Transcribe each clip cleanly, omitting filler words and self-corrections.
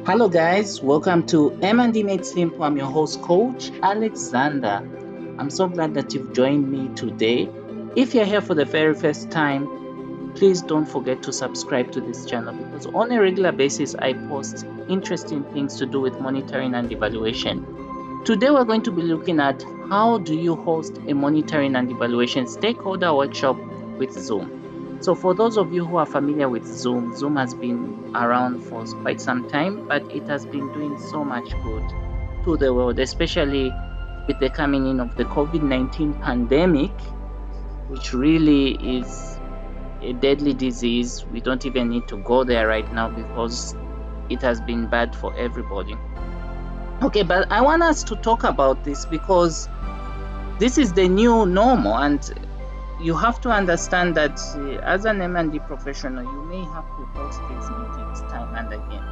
Hello guys, welcome to M&D Made Simple. I'm your host Coach Alexander. I'm so glad that you've joined me today. If you're here for the very first time, please don't forget to subscribe to this channel because on a regular basis I post interesting things to do with monitoring and evaluation. Today we're going to be looking at how do you host a monitoring and evaluation stakeholder workshop with Zoom. So for those of you who are familiar with Zoom, Zoom has been around for quite some time, but it has been doing so much good to the world, especially with the coming in of the COVID-19 pandemic, which really is a deadly disease. We don't even need to go there right now because it has been bad for everybody. Okay, but I want us to talk about this because this is the new normal, and you have to understand that as an M&D professional, you may have to host these meetings time and again.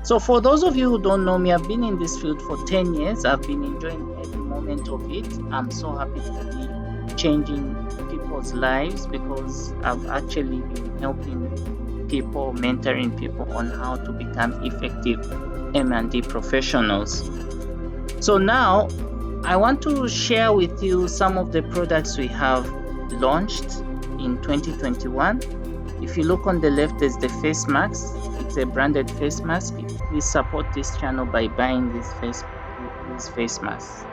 So for those of you who don't know me, I've been in this field for 10 years. I've been enjoying every moment of it. I'm so happy to be changing people's lives because I've actually been helping people, mentoring people on how to become effective M&D professionals. So now I want to share with you some of the products we have launched in 2021. If you look on the left, there's the face mask. It's a branded face mask. Please support this channel by buying these face masks.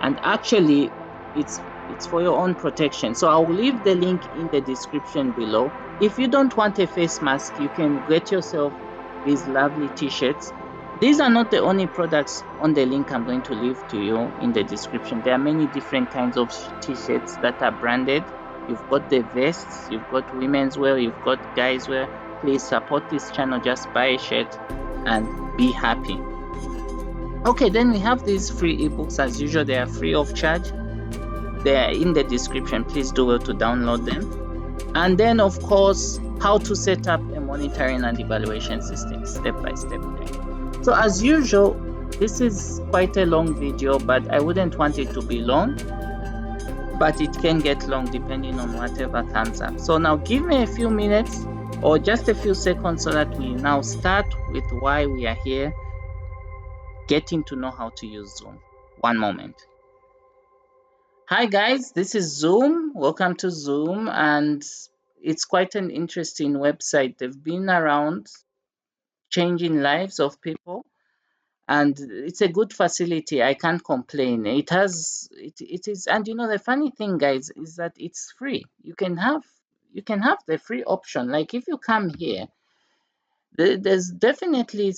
And actually, it's for your own protection. So I'll leave the link in the description below. If you don't want a face mask, you can get yourself these lovely t-shirts. These are not the only products on the link I'm going to leave to you in the description. There are many different kinds of t-shirts that are branded. You've got the vests, you've got women's wear, you've got guys wear. Please support this channel. Just buy a shirt and be happy. Okay, then we have these free ebooks. As usual, they are free of charge. They are in the description. Please do well to download them. And then, of course, how to set up a monitoring and evaluation system step by step. So as usual, this is quite a long video, but I wouldn't want it to be long, but it can get long depending on whatever comes up. So now give me a few minutes or just a few seconds so that we now start with why we are here, getting to know how to use Zoom. One moment. Hi guys, this is Zoom. Welcome to Zoom, and it's quite an interesting website. They've been around changing lives of people, and it's a good facility. I can't complain. It is, and you know the funny thing guys is that it's free. You can have the free option. Like if you come here, there's definitely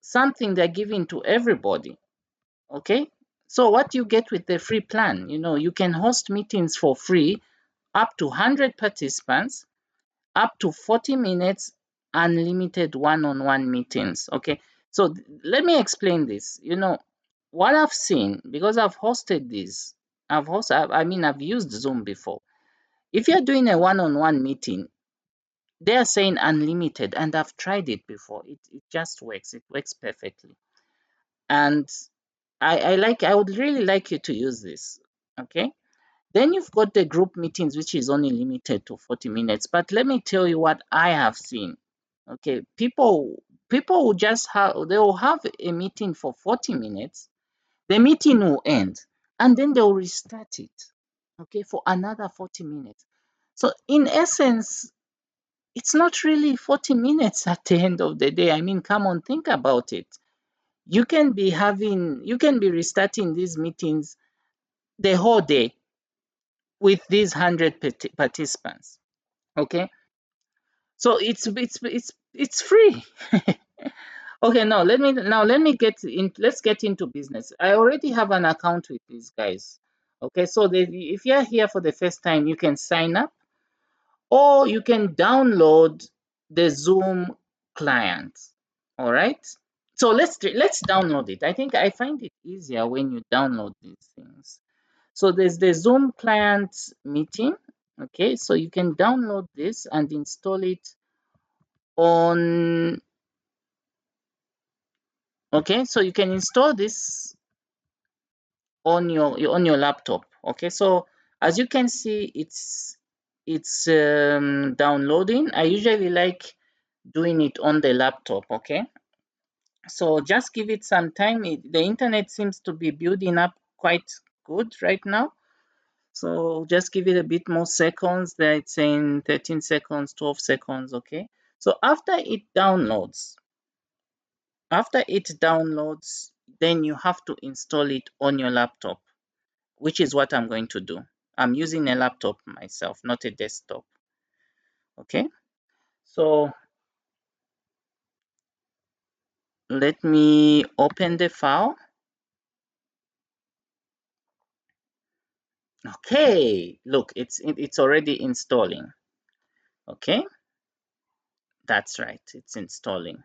something they're giving to everybody. Okay, so what you get with the free plan, you can host meetings for free, up to 100 participants, up to 40 minutes, unlimited one-on-one meetings. Okay, so let me explain this. What I've seen, because I've hosted this, I've used Zoom before. If you're doing a one-on-one meeting, they're saying unlimited, and I've tried it before. It just works. It works perfectly. And I would really like you to use this. Okay. Then you've got the group meetings, which is only limited to 40 minutes. But let me tell you what I have seen. Okay, people will they will have a meeting for 40 minutes. The meeting will end, and then they'll restart it. Okay, for another 40 minutes. So in essence, it's not really 40 minutes at the end of the day. I mean, come on, think about it. You can be restarting these meetings the whole day with these 100 participants. Okay, so it's free. Okay, let's get into business. I already have an account with these guys. Okay, so if you're here for the first time, you can sign up, or you can download the Zoom client. All right, so let's download it. I think I find it easier when you download these things. So there's the Zoom client meeting. Okay, so you can download this and install it on. Okay, so you can install this on your laptop. Okay, so as you can see, it's downloading. I usually like doing it on the laptop. Okay, So just give it some time. The internet seems to be building up quite good right now. So just give it a bit more seconds. There it's saying 13 seconds, 12 seconds, okay? So after it downloads, then you have to install it on your laptop, which is what I'm going to do. I'm using a laptop myself, not a desktop, okay? So let me open the file. Okay, look, it's already installing. Okay, that's right, it's installing.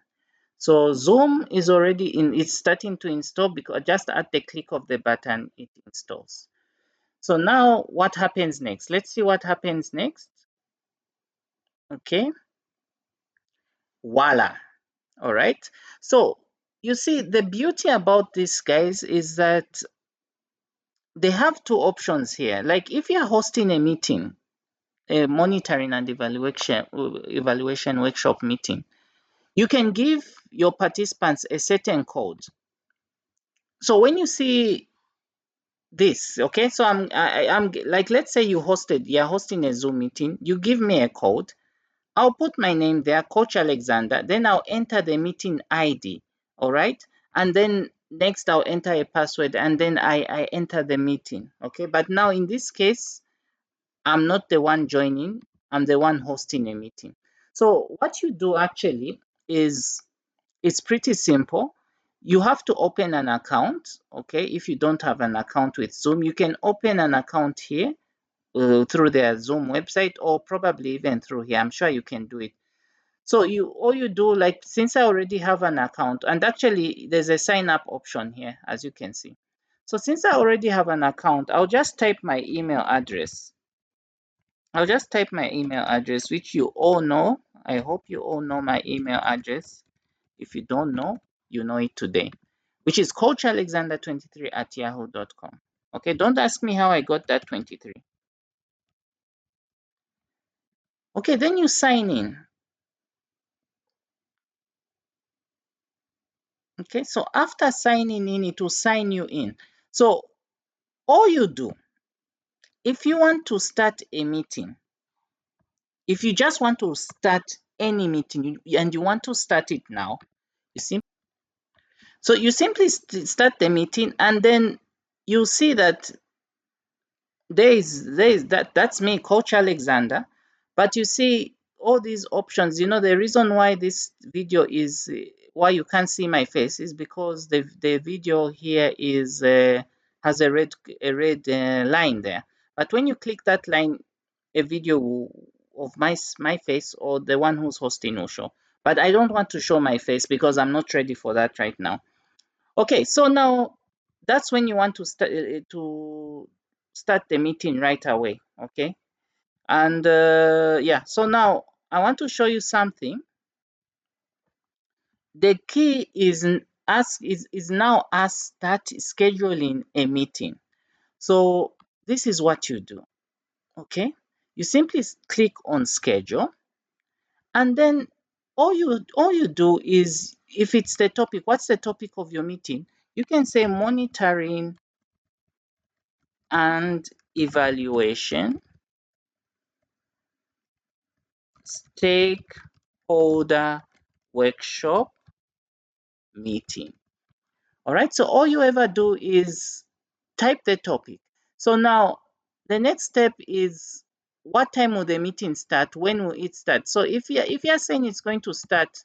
So Zoom is already in, it's starting to install because just at the click of the button, it installs. So now what happens next? Let's see what happens next. Okay, voila. All right. So you see, the beauty about these guys is that they have two options here. Like if you're hosting a meeting, a monitoring and evaluation workshop meeting, you can give your participants a certain code. So when you see this, okay, so I'm like, let's say you're hosting a Zoom meeting, you give me a code, I'll put my name there, Coach Alexander, then I'll enter the meeting ID, all right, and then next I'll enter a password, and then I enter the meeting, okay. But now in this case, I'm not the one joining, I'm the one hosting a meeting. So what you do actually is, it's pretty simple. You have to open an account, okay? If you don't have an account with Zoom, you can open an account here through their Zoom website, or probably even through here. I'm sure you can do it. So all you do, like, since I already have an account, and actually there's a sign up option here, as you can see. So since I already have an account, I'll just type my email address. Which you all know. I hope you all know my email address. If you don't know, you know it today, which is coachalexander23@yahoo.com. Okay, don't ask me how I got that 23. Okay, then you sign in. Okay, so after signing in, it will sign you in. So all you do, if you want to start a meeting, if you just want to start any meeting and you want to start it now, you see, so you simply start the meeting, and then you see that there is that's me, Coach Alexander. But you see all these options. The reason why this video is why you can't see my face is because the video here is has a red line there. But when you click that line, a video of my face or the one who's hosting will show. But I don't want to show my face because I'm not ready for that right now. Okay, so now that's when you want to start the meeting right away. Okay, and yeah, so now I want to show you something. The key is now us start scheduling a meeting. So this is what you do. Okay, you simply click on schedule, and then all you do is, if it's the topic, what's the topic of your meeting? You can say monitoring and evaluation stakeholder workshop meeting. All right, so all you ever do is type the topic. So now the next step is, what time will the meeting start? When will it start? So if you're saying it's going to start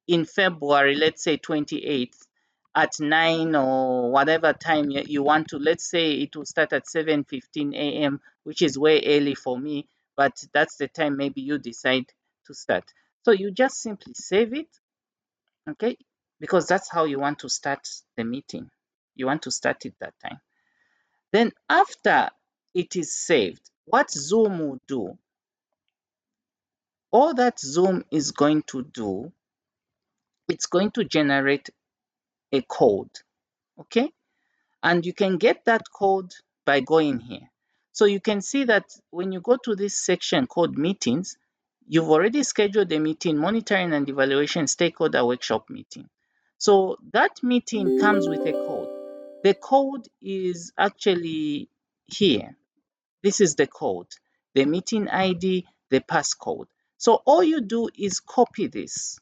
in February, let's say 28th, at 9 or whatever time you want to, let's say it will start at 7:15 a.m., which is way early for me, but that's the time maybe you decide to start. So you just simply save it, okay? Because that's how you want to start the meeting. You want to start it that time. Then after it is saved, what Zoom will do, all that Zoom is going to do, it's going to generate a code, okay? And you can get that code by going here. So you can see that when you go to this section called meetings, you've already scheduled a meeting, monitoring and evaluation stakeholder workshop meeting. So that meeting comes with a code. The code is actually here. This is the code, the meeting ID, the passcode. So all you do is copy this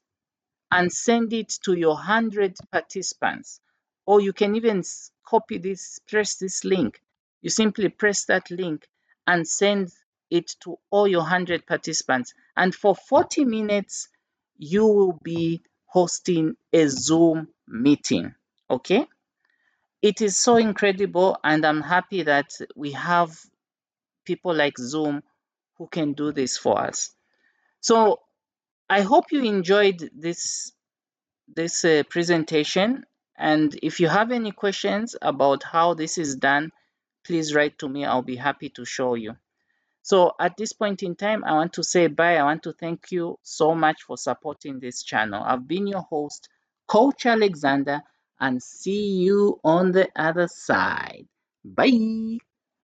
and send it to your 100 participants. Or you can even copy this, press this link. You simply press that link and send it to all your 100 participants. And for 40 minutes, you will be hosting a Zoom meeting. Okay? It is so incredible, and I'm happy that we have people like Zoom who can do this for us. So I hope you enjoyed this presentation. And if you have any questions about how this is done, please write to me. I'll be happy to show you. So at this point in time, I want to say bye. I want to thank you so much for supporting this channel. I've been your host, Coach Alexander, and see you on the other side. Bye.